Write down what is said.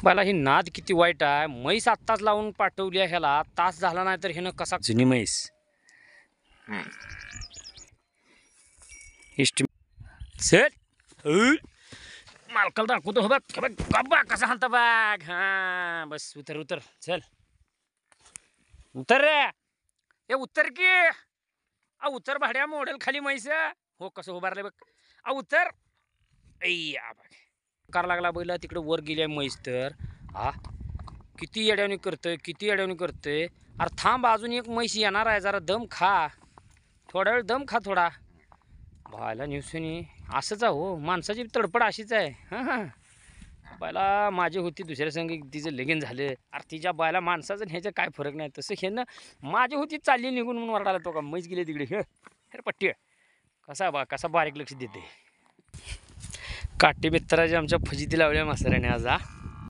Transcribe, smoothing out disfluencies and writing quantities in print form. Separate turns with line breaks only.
बाला ही नाद किती वाईट आहे. म्हैस आत्ताच लावून पाठवली आहे ह्याला, तास झाला नाही तर ह्यानं कसा जुनी म्हैस इष्ट चल मालकाला दाखवतो. हो बघ बघ बाबा कसा हालता बघ. हा बस उतर उतर चल उतर रे. ए उतर की उतर भाड्या मॉडेल खाली म्हैस. हो कसं उभारले बघ. उतर अय्या बघ कार लागला बैला तिकडे वर गेली म्हैस. तर हा किती येड्यावणी करतोय किती येड्यावणी करतोय. अरे थांब अजून एक म्हैस येणार आहे. जरा दम खा थोडा वेळ दम खा थोडा. बायला न्यूसनी असंच आहे हो. माणसाची तडपड अशीच आहे. हां हां बायला माझी होती दुसऱ्या संग तिचं लगीन झालं. अरे तिच्या बायला माणसाचं ह्याचं काय फरक नाही. तसं हे ना माझी होती चालली निघून म्हणून वरडायला तो का म्हैस गेली तिकडे. हे पट्टी कसा बा कसा बारीक लक्ष देते. काठी बित्तराची आमच्या फजिती लावल्या म्हाताऱ्याने आज.